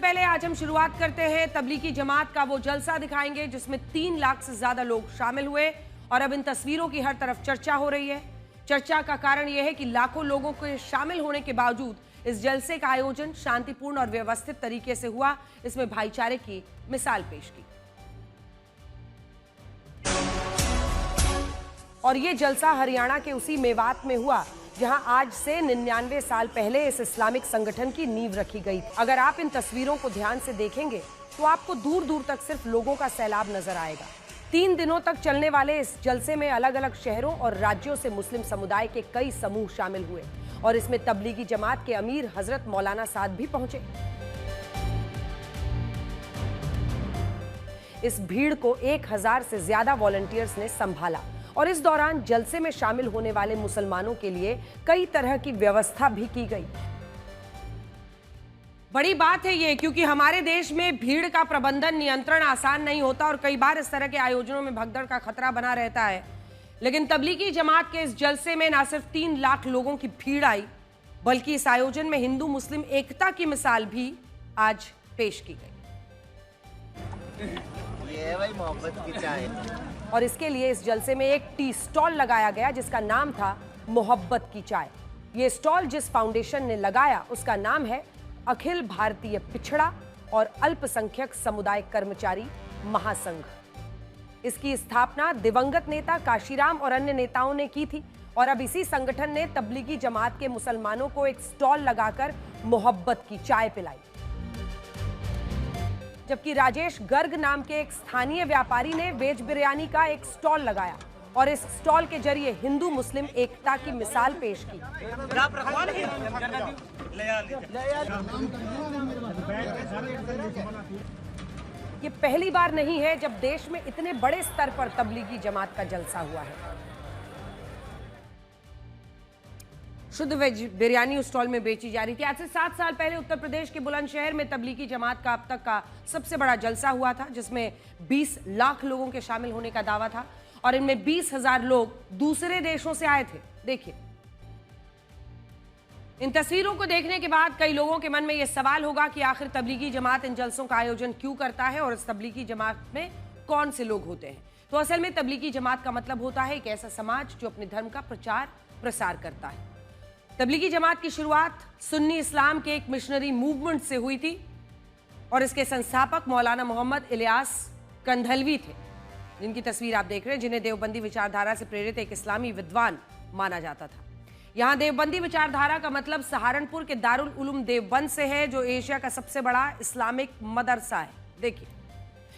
पहले आज हम शुरुआत करते हैं तबलीगी जमात का वो जलसा दिखाएंगे जिसमें 3 लाख से ज्यादा लोग शामिल हुए और अब इन तस्वीरों की हर तरफ चर्चा हो रही है। चर्चा का कारण यह है कि लाखों लोगों के शामिल होने के बावजूद इस जलसे का आयोजन शांतिपूर्ण और व्यवस्थित तरीके से हुआ। इसमें भाईचारे की मिसाल पेश की और ये जलसा हरियाणा के उसी मेवात में हुआ जहां आज से 99 साल पहले इस इस्लामिक संगठन की नींव रखी गई। अगर आप इन तस्वीरों को ध्यान से देखेंगे तो आपको दूर दूर तक सिर्फ लोगों का सैलाब नजर आएगा। 3 दिनों तक चलने वाले इस जलसे में अलग अलग शहरों और राज्यों से मुस्लिम समुदाय के कई समूह शामिल हुए और इसमें तबलीगी जमात के अमीर हजरत मौलाना साद भी पहुंचे। इस भीड़ को 1000 से ज्यादा वॉलंटियर्स ने संभाला और इस दौरान जलसे में शामिल होने वाले मुसलमानों के लिए कई तरह की व्यवस्था भी की गई। बड़ी बात है ये, क्योंकि हमारे देश में भीड़ का प्रबंधन नियंत्रण आसान नहीं होता और कई बार इस तरह के आयोजनों में भगदड़ का खतरा बना रहता है। लेकिन तबलीगी जमात के इस जलसे में न सिर्फ 3 लाख लोगों की भीड़ आई, बल्कि इस आयोजन में हिंदू मुस्लिम एकता की मिसाल भी आज पेश की गई। ये भाई मोहब्बत की चाय। और इसके लिए इस जलसे में एक टी स्टॉल लगाया गया जिसका नाम था मोहब्बत की चाय। ये स्टॉल जिस फाउंडेशन ने लगाया उसका नाम है अखिल भारतीय पिछड़ा और अल्पसंख्यक समुदाय कर्मचारी महासंघ। इसकी स्थापना दिवंगत नेता काशीराम और अन्य नेताओं ने की थी और अब इसी संगठन ने तबलीगी जमात के मुसलमानों को एक स्टॉल लगाकर मोहब्बत की चाय पिलाई। जबकि राजेश गर्ग नाम के एक स्थानीय व्यापारी ने वेज बिरयानी का एक स्टॉल लगाया और इस स्टॉल के जरिए हिंदू मुस्लिम एकता की मिसाल पेश की। ये पहली बार नहीं है जब देश में इतने बड़े स्तर पर तबलीगी जमात का जलसा हुआ है। शुद्ध वेज बिरयानी उस स्टॉल में बेची जा रही थी। आज से 7 साल पहले उत्तर प्रदेश के बुलंदशहर में तबलीगी जमात का अब तक का सबसे बड़ा जलसा हुआ था जिसमें 20 लाख लोगों के शामिल होने का दावा था और इनमें 20,000 लोग दूसरे देशों से आए थे। देखिए, इन तस्वीरों को देखने के बाद कई लोगों के मन में यह सवाल होगा कि आखिर तबलीगी जमात इन जलसों का आयोजन क्यों करता है और इस तबलीगी जमात में कौन से लोग होते हैं। तो असल में तबलीगी जमात का मतलब होता है एक ऐसा समाज जो अपने धर्म का प्रचार प्रसार करता है। तबलीगी जमात की शुरुआत सुन्नी इस्लाम के एक मिशनरी मूवमेंट से हुई थी और इसके संस्थापक मौलाना मोहम्मद इलियास कंधलवी थे, जिनकी तस्वीर आप देख रहे हैं, जिन्हें देवबंदी विचारधारा से प्रेरित एक इस्लामी विद्वान माना जाता था। यहाँ देवबंदी विचारधारा का मतलब सहारनपुर के दारुल उलूम देवबंद से है, जो एशिया का सबसे बड़ा इस्लामिक मदरसा है। देखिए,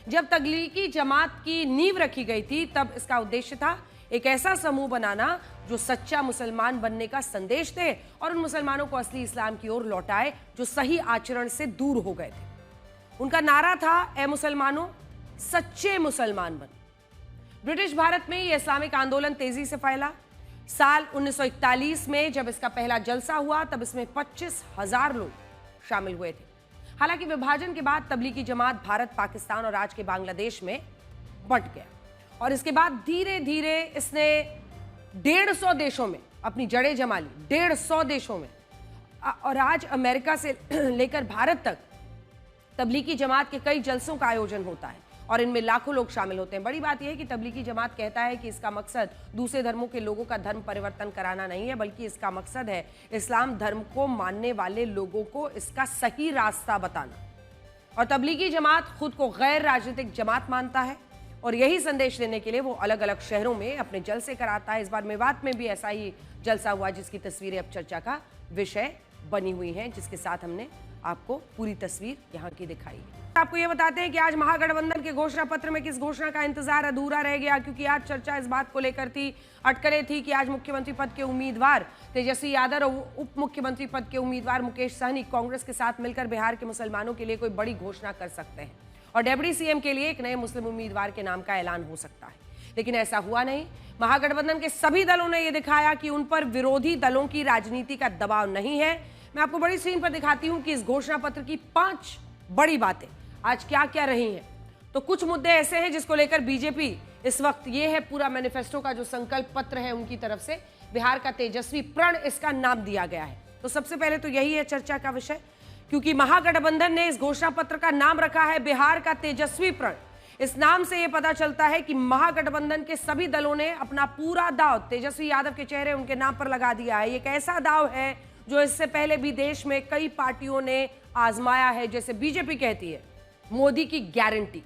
जब तबलीगी जमात की नींव रखी गई थी तब इसका उद्देश्य था एक ऐसा समूह बनाना जो सच्चा मुसलमान बनने का संदेश दे और उन मुसलमानों को असली इस्लाम की ओर लौटाए जो सही आचरण से दूर हो गए थे। उनका नारा था, ए मुसलमानों सच्चे मुसलमान बनो। ब्रिटिश भारत में यह इस्लामिक आंदोलन तेजी से फैला। साल 1941 में जब इसका पहला जलसा हुआ तब इसमें 25,000 लोग शामिल हुए थे। हालांकि विभाजन के बाद तबलीगी जमात भारत, पाकिस्तान और आज के बांग्लादेश में बंट गया और इसके बाद धीरे धीरे इसने 150 देशों में अपनी जड़ें जमा ली। 150 देशों में और आज अमेरिका से लेकर भारत तक तबलीगी जमात के कई जलसों का आयोजन होता है और इनमें लाखों लोग शामिल होते हैं। बड़ी बात यह है कि तबलीगी जमात कहता है कि इसका मकसद दूसरे धर्मों के लोगों का धर्म परिवर्तन कराना नहीं है, बल्कि इसका मकसद है इस्लाम धर्म को मानने वाले लोगों को इसका सही रास्ता बताना। और तबलीगी जमात खुद को गैर राजनीतिक जमात मानता है और यही संदेश देने के लिए वो अलग अलग शहरों में अपने जलसे कराता है। इस बार मेवात में भी ऐसा ही जलसा हुआ जिसकी तस्वीरें अब चर्चा का विषय बनी हुई हैं, जिसके साथ हमने आपको पूरी तस्वीर यहाँ की दिखाई है। आपको ये बताते हैं कि आज महागठबंधन के घोषणा पत्र में किस घोषणा का इंतजार अधूरा रह गया, क्योंकि आज चर्चा इस बात को लेकर थी, अटकलें थी कि आज मुख्यमंत्री पद के उम्मीदवार तेजस्वी यादव और उप मुख्यमंत्री पद के उम्मीदवार मुकेश सहनी कांग्रेस के साथ मिलकर बिहार के मुसलमानों के लिए कोई बड़ी घोषणा कर सकते हैं और डेप्यूटी सीएम के लिए एक नए मुस्लिम उम्मीदवार के नाम का ऐलान हो सकता है। लेकिन ऐसा हुआ नहीं। महागठबंधन के सभी दलों ने यह दिखाया कि उन पर विरोधी दलों की राजनीति का दबाव नहीं है। मैं आपको बड़ी स्क्रीन पर दिखाती हूं कि इस घोषणा पत्र की 5 बड़ी बातें आज क्या क्या रही हैं। तो कुछ मुद्दे ऐसे हैं जिसको लेकर बीजेपी इस वक्त, ये है पूरा मैनिफेस्टो का जो संकल्प पत्र है उनकी तरफ से, बिहार का तेजस्वी प्रण इसका नाम दिया गया है। तो सबसे पहले तो यही है चर्चा का विषय क्योंकि महागठबंधन ने इस घोषणा पत्र का नाम रखा है बिहार का तेजस्वी प्रण। इस नाम से यह पता चलता है कि महागठबंधन के सभी दलों ने अपना पूरा दांव तेजस्वी यादव के चेहरे उनके नाम पर लगा दिया है। एक ऐसा दांव है जो इससे पहले भी देश में कई पार्टियों ने आजमाया है। जैसे बीजेपी कहती है मोदी की गारंटी,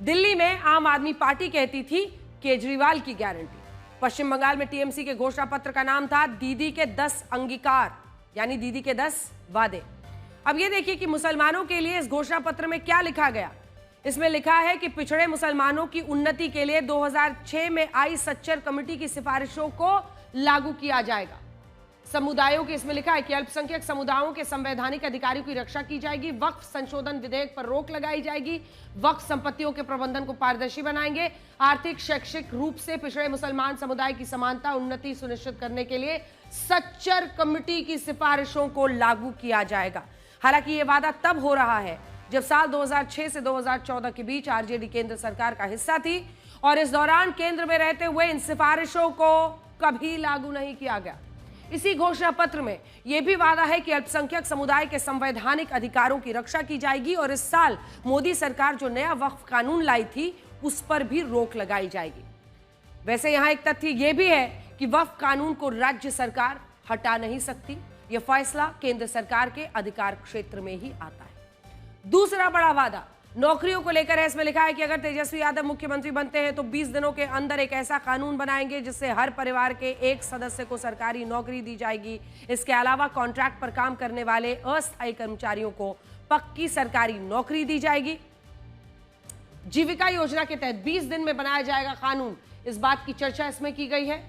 दिल्ली में आम आदमी पार्टी कहती थी केजरीवाल की गारंटी, पश्चिम बंगाल में टीएमसी के घोषणा पत्र का नाम था दीदी के 10 अंगीकार, यानी दीदी के 10 वादे। अब ये देखिए कि मुसलमानों के लिए इस घोषणा पत्र में क्या लिखा गया। इसमें लिखा है कि पिछड़े मुसलमानों की उन्नति के लिए 2006 में आई सच्चर कमेटी की सिफारिशों को लागू किया जाएगा। समुदायों की इसमें लिखा है कि अल्पसंख्यक समुदायों के संवैधानिक अधिकारों की रक्षा की जाएगी, वक्फ संशोधन विधेयक पर रोक लगाई जाएगी, वक्फ संपत्तियों के प्रबंधन को पारदर्शी बनाएंगे, आर्थिक शैक्षिक रूप से पिछड़े मुसलमान समुदाय की समानता उन्नति सुनिश्चित करने के लिए सच्चर कमेटी की सिफारिशों को लागू किया जाएगा। हालांकि यह वादा तब हो रहा है जब साल 2006 से 2014 के बीच आरजेडी केंद्र सरकार का हिस्सा थी और इस दौरान केंद्र में रहते हुए इन सिफारिशों को कभी लागू नहीं किया गया। इसी घोषणा पत्र में यह भी वादा है कि अल्पसंख्यक समुदाय के संवैधानिक अधिकारों की रक्षा की जाएगी और इस साल मोदी सरकार जो नया वक्फ कानून लाई थी उस पर भी रोक लगाई जाएगी। वैसे यहां एक तथ्य यह भी है कि वक्फ कानून को राज्य सरकार हटा नहीं सकती, यह फैसला केंद्र सरकार के अधिकार क्षेत्र में ही आता है। दूसरा बड़ा वादा नौकरियों को लेकर है। इसमें लिखा है कि अगर तेजस्वी यादव मुख्यमंत्री बनते हैं तो 20 दिनों के अंदर एक ऐसा कानून बनाएंगे जिससे हर परिवार के एक सदस्य को सरकारी नौकरी दी जाएगी। इसके अलावा कॉन्ट्रैक्ट पर काम करने वाले अस्थायी कर्मचारियों को पक्की सरकारी नौकरी दी जाएगी। जीविका योजना के तहत 20 दिन में बनाया जाएगा कानून, इस बात की चर्चा इसमें की गई है।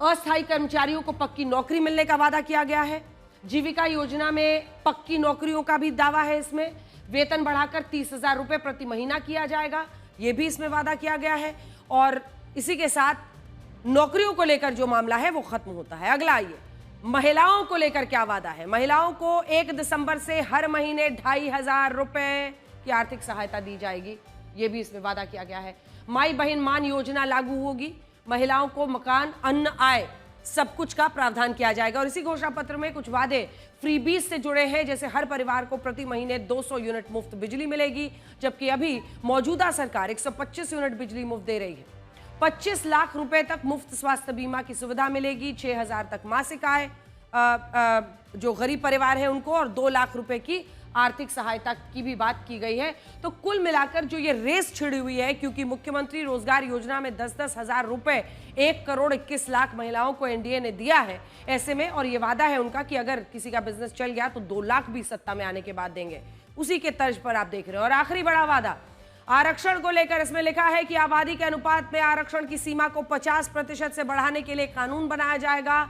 अस्थायी कर्मचारियों को पक्की नौकरी मिलने का वादा किया गया है। जीविका योजना में पक्की नौकरियों का भी दावा है। इसमें वेतन बढ़ाकर 30,000 रुपए प्रति महीना किया जाएगा, यह भी इसमें वादा किया गया है। और इसी के साथ नौकरियों को लेकर जो मामला है वो खत्म होता है। अगला आइए, महिलाओं को लेकर क्या वादा है। महिलाओं को 1 दिसंबर से हर महीने 2,500 रुपए की आर्थिक सहायता दी जाएगी, यह भी इसमें वादा किया गया है। माई बहन मान योजना लागू होगी, महिलाओं को मकान, अन्न, आय सब कुछ का प्रावधान किया जाएगा। और इसी घोषणा पत्र में कुछ वादे फ्रीबीज से जुड़े हैं, जैसे हर परिवार को प्रति महीने 200 यूनिट मुफ्त बिजली मिलेगी, जबकि अभी मौजूदा सरकार 125 यूनिट बिजली मुफ्त दे रही है। 25 लाख रुपए तक मुफ्त स्वास्थ्य बीमा की सुविधा मिलेगी, 6,000 तक मासिक आय जो गरीब परिवार है उनको, और 2 लाख रुपए की आर्थिक सहायता की भी बात की गई है। तो कुल मिलाकर जो ये रेस छिड़ी हुई है, क्योंकि मुख्यमंत्री रोजगार योजना में 10-10 हजार रुपए 1,21,00,000 महिलाओं को एनडीए ने दिया है, ऐसे में और ये वादा है उनका कि अगर किसी का बिजनेस चल गया तो 2 लाख भी सत्ता में आने के बाद देंगे, उसी के तर्ज पर आप देख रहे हो। और आखिरी बड़ा वादा आरक्षण को लेकर, इसमें लिखा है कि आबादी के अनुपात में आरक्षण की सीमा को 50% से बढ़ाने के लिए कानून बनाया जाएगा।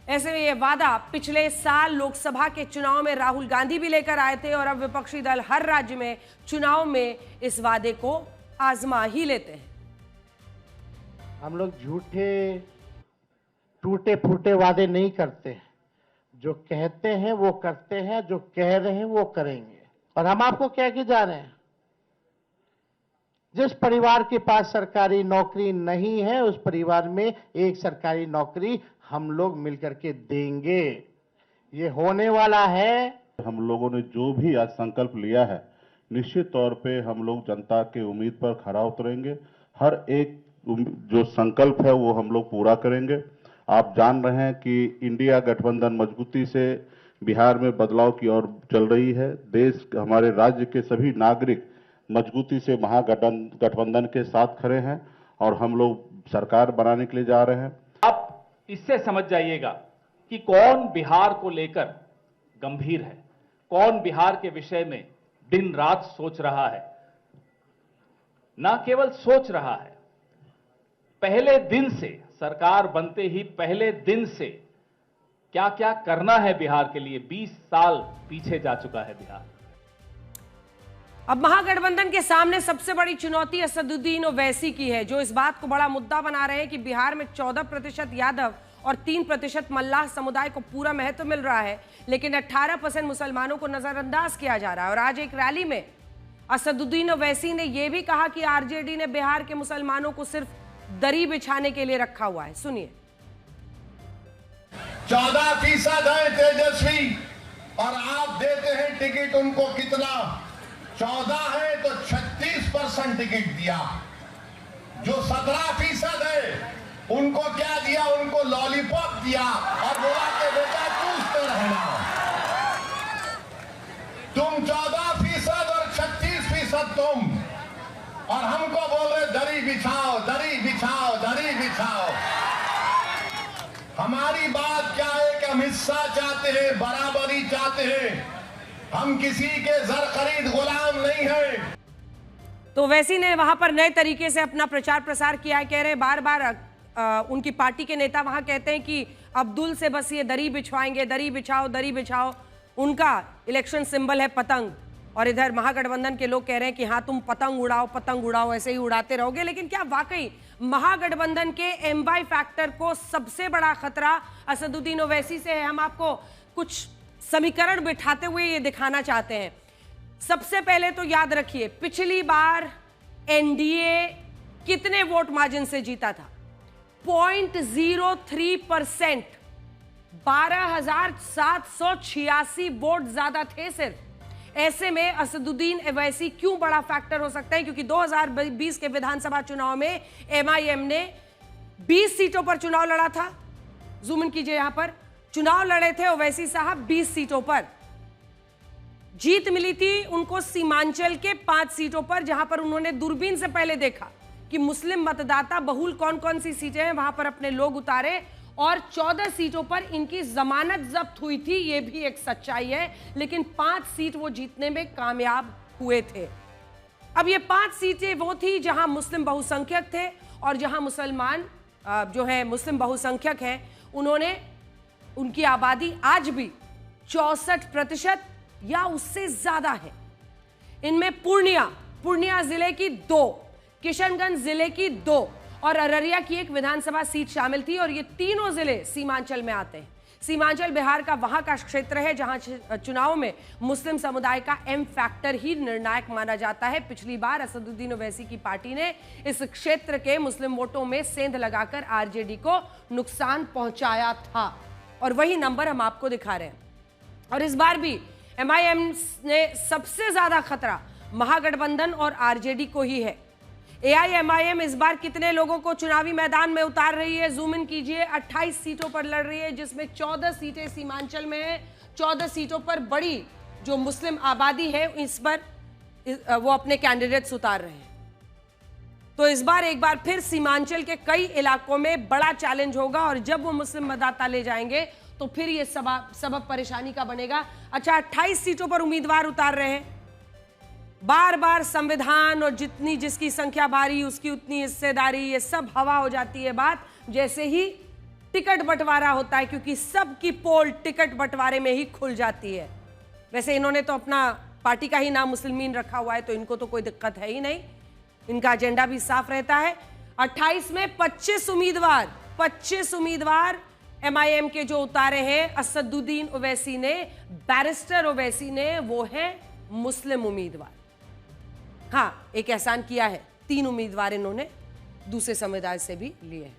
ऐसे में यह वादा पिछले साल लोकसभा के चुनाव में राहुल गांधी भी लेकर आए थे और अब विपक्षी दल हर राज्य में चुनाव में इस वादे को आजमा ही लेते हैं। हम लोग झूठे टूटे फूटे वादे नहीं करते हैं, जो कहते हैं वो करते हैं, जो कह रहे हैं वो करेंगे। और हम आपको कह के जा रहे हैं, जिस परिवार के पास सरकारी नौकरी नहीं है उस परिवार में एक सरकारी नौकरी हम लोग मिलकर के देंगे, ये होने वाला है। हम लोगों ने जो भी आज संकल्प लिया है, निश्चित तौर पे हम लोग जनता के उम्मीद पर खरा उतरेंगे। हर एक जो संकल्प है वो हम लोग पूरा करेंगे। आप जान रहे हैं कि इंडिया गठबंधन मजबूती से बिहार में बदलाव की ओर चल रही है। देश, हमारे राज्य के सभी नागरिक मजबूती से महागठबंधन के साथ खड़े हैं और हम लोग सरकार बनाने के लिए जा रहे हैं। आप इससे समझ जाइएगा कि कौन बिहार को लेकर गंभीर है, कौन बिहार के विषय में दिन रात सोच रहा है। ना केवल सोच रहा है, पहले दिन से, सरकार बनते ही पहले दिन से क्या क्या करना है बिहार के लिए, 20 साल पीछे जा चुका है बिहार। अब महागठबंधन के सामने सबसे बड़ी चुनौती असदुद्दीन ओवैसी की है, जो इस बात को बड़ा मुद्दा बना रहे हैं कि बिहार में 14% यादव और 3% मल्लाह समुदाय को पूरा महत्व मिल रहा है, लेकिन 18% मुसलमानों को नजरअंदाज किया जा रहा है। और आज एक रैली में असदुद्दीन ओवैसी ने यह भी कहा कि आरजेडी ने बिहार के मुसलमानों को सिर्फ दरी बिछाने के लिए रखा हुआ है। सुनिए। 14% है तेजस्वी, और आप देते हैं टिकट उनको कितना, 14 है तो 36% टिकट दिया। जो 17% है उनको क्या दिया, उनको लॉलीपॉप दिया और बोला कि बेटा पूछते रहना। तुम 14% और 36% तुम, और हमको बोल रहे दरी बिछाओ, दरी बिछाओ, दरी बिछाओ। हमारी बात क्या है कि हम हिस्सा चाहते हैं, बराबरी चाहते हैं, हम किसी के जर खरीद गुलाम नहीं हैं। तो वैसी ने वहां पर नए तरीके से अपना प्रचार प्रसार किया है। कह रहे बार बार उनकी पार्टी के नेता वहां कहते हैं कि अब्दुल से बस ये दरी बिछवाएंगे, दरी बिछाओ, दरी बिछाओ। उनका इलेक्शन सिंबल है पतंग, और इधर महागठबंधन के लोग कह रहे हैं कि हाँ तुम पतंग उड़ाओ, ऐसे ही उड़ाते रहोगे। लेकिन क्या वाकई महागठबंधन के एमवाई फैक्टर को सबसे बड़ा खतरा असदुद्दीन ओवैसी से है? हम आपको कुछ समीकरण बिठाते हुए ये दिखाना चाहते हैं। सबसे पहले तो याद रखिए, पिछली बार एनडीए कितने वोट मार्जिन से जीता था? 0.03%, 12,786 वोट ज्यादा थे सिर्फ। ऐसे में असदुद्दीन ओवैसी क्यों बड़ा फैक्टर हो सकता है? क्योंकि 2020 के विधानसभा चुनाव में एमआईएम ने 20 सीटों पर चुनाव लड़ा था। जूम इन कीजिए, यहां पर चुनाव लड़े थे ओवैसी साहब 20 सीटों पर। जीत मिली थी उनको सीमांचल के 5 सीटों पर, जहां पर उन्होंने दूरबीन से पहले देखा कि मुस्लिम मतदाता बहुल कौन कौन सी सीटें हैं, वहां पर अपने लोग उतारे, और 14 सीटों पर इनकी जमानत जब्त हुई थी। यह भी एक सच्चाई है, लेकिन 5 सीट वो जीतने में कामयाब हुए थे। अब ये 5 सीटें वो थी जहां मुस्लिम बहुसंख्यक थे, और जहां मुसलमान जो है मुस्लिम बहुसंख्यक हैं, उन्होंने उनकी आबादी आज भी 64% या उससे ज्यादा है। इनमें पूर्णिया जिले की 2, किशनगंज जिले की 2 और अररिया की 1 विधानसभा सीट शामिल थी, और ये तीनों जिले सीमांचल में आते हैं। सीमांचल बिहार का वहां का क्षेत्र है जहां चुनाव में मुस्लिम समुदाय का एम फैक्टर ही निर्णायक माना जाता है। पिछली बार असदुद्दीन ओवैसी की पार्टी ने इस क्षेत्र के मुस्लिम वोटों में सेंध लगाकर आरजेडी को नुकसान पहुंचाया था, और वही नंबर हम आपको दिखा रहे हैं। और इस बार भी एमआईएम ने सबसे ज्यादा खतरा महागठबंधन और आरजेडी को ही है। एआईएमआईएम इस बार कितने लोगों को चुनावी मैदान में उतार रही है? जूम इन कीजिए, 28 सीटों पर लड़ रही है, जिसमें 14 सीटें सीमांचल में है। 14 सीटों पर बड़ी जो मुस्लिम आबादी है, इस पर वो अपने कैंडिडेट्स उतार रहे हैं। तो इस बार एक बार फिर सीमांचल के कई इलाकों में बड़ा चैलेंज होगा, और जब वो मुस्लिम मतदाता ले जाएंगे तो फिर ये सबब परेशानी का बनेगा। अच्छा, 28 सीटों पर उम्मीदवार उतार रहे हैं। बार बार संविधान और जितनी जिसकी संख्या भारी उसकी उतनी हिस्सेदारी, ये सब हवा हो जाती है बात जैसे ही टिकट बंटवारा होता है, क्योंकि सबकी पोल टिकट बंटवारे में ही खुल जाती है। वैसे इन्होंने तो अपना पार्टी का ही नाम मुस्लिमीन रखा हुआ है, तो इनको तो कोई दिक्कत है ही नहीं, इनका एजेंडा भी साफ रहता है। 28 में 25 उम्मीदवार एमआईएम के जो उतारे हैं असदुद्दीन ओवैसी ने, बैरिस्टर ओवैसी ने, वो है मुस्लिम उम्मीदवार। हाँ, एक एहसान किया है, 3 उम्मीदवार इन्होंने दूसरे समुदाय से भी लिए हैं।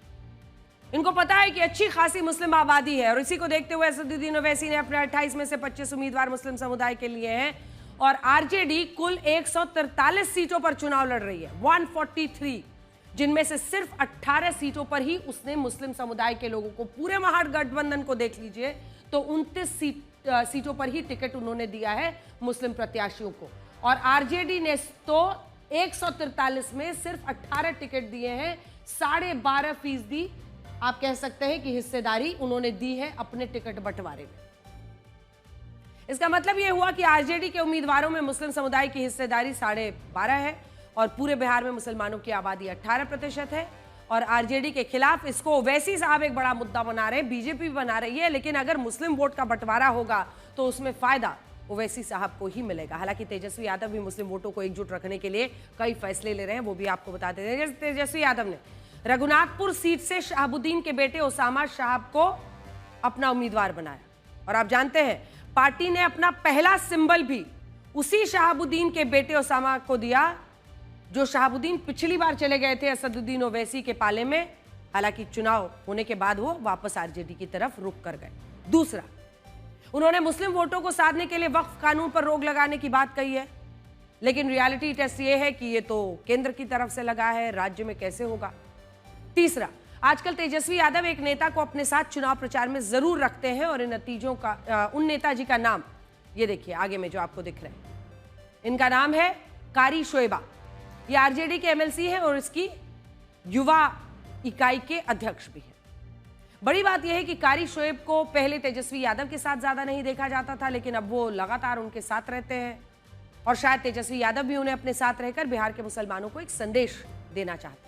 इनको पता है कि अच्छी खासी मुस्लिम आबादी है, और इसी को देखते हुए असदुद्दीन ओवैसी ने अपने 28 में से 25 उम्मीदवार मुस्लिम समुदाय के लिए हैं। और आरजेडी कुल 143 सीटों पर चुनाव लड़ रही है, 143, जिनमें से सिर्फ 18 सीटों पर ही उसने मुस्लिम समुदाय के लोगों को, पूरे महागठबंधन को देख लीजिए तो 29 सीटों पर ही टिकट उन्होंने दिया है मुस्लिम प्रत्याशियों को। और आरजेडी ने तो 143 में सिर्फ 18 टिकट दिए हैं। 12.5% आप कह सकते हैं कि हिस्सेदारी उन्होंने दी है अपने टिकट बंटवारे में। इसका मतलब यह हुआ कि आरजेडी के उम्मीदवारों में मुस्लिम समुदाय की हिस्सेदारी 12.5 है, और पूरे बिहार में मुसलमानों की आबादी 18% है। और आरजेडी के खिलाफ इसको ओवैसी साहब एक बड़ा मुद्दा बना रहे हैं, बीजेपी बना रही है, लेकिन अगर मुस्लिम वोट का बंटवारा होगा तो उसमें फायदा ओवैसी साहब को ही मिलेगा। हालांकि तेजस्वी यादव भी मुस्लिम वोटों को एकजुट रखने के लिए कई फैसले ले रहे हैं, वो भी आपको बता देते हैं। जैसे तेजस्वी यादव ने रघुनाथपुर सीट से शहाबुद्दीन के बेटे उसामा साहब को अपना उम्मीदवार बनाया, और आप जानते हैं पार्टी ने अपना पहला सिंबल भी उसी शहाबुद्दीन के बेटे उसामा को दिया, जो शहाबुद्दीन पिछली बार चले गए थे असदुद्दीन ओवैसी के पाले में। हालांकि चुनाव होने के बाद वो वापस आरजेडी की तरफ रुख कर गए। दूसरा, उन्होंने मुस्लिम वोटों को साधने के लिए वक्फ कानून पर रोक लगाने की बात कही है, लेकिन रियलिटी टेस्ट ये है कि ये तो केंद्र की तरफ से लगा है, राज्य में कैसे होगा। तीसरा, आजकल तेजस्वी यादव एक नेता को अपने साथ चुनाव प्रचार में जरूर रखते हैं और इन नतीजों का उन नेताजी का नाम ये देखिए आगे में जो आपको दिख रहे हैं, इनका नाम है कारी शोएबा। ये आरजेडी के एमएलसी हैं और इसकी युवा इकाई के अध्यक्ष भी हैं। बड़ी बात यह है कि कारी शोएब को पहले तेजस्वी यादव के साथ ज्यादा नहीं देखा जाता था, लेकिन अब वो लगातार उनके साथ रहते हैं और शायद तेजस्वी यादव भी उन्हें अपने साथ रहकर बिहार के मुसलमानों को एक संदेश देना चाहते हैं।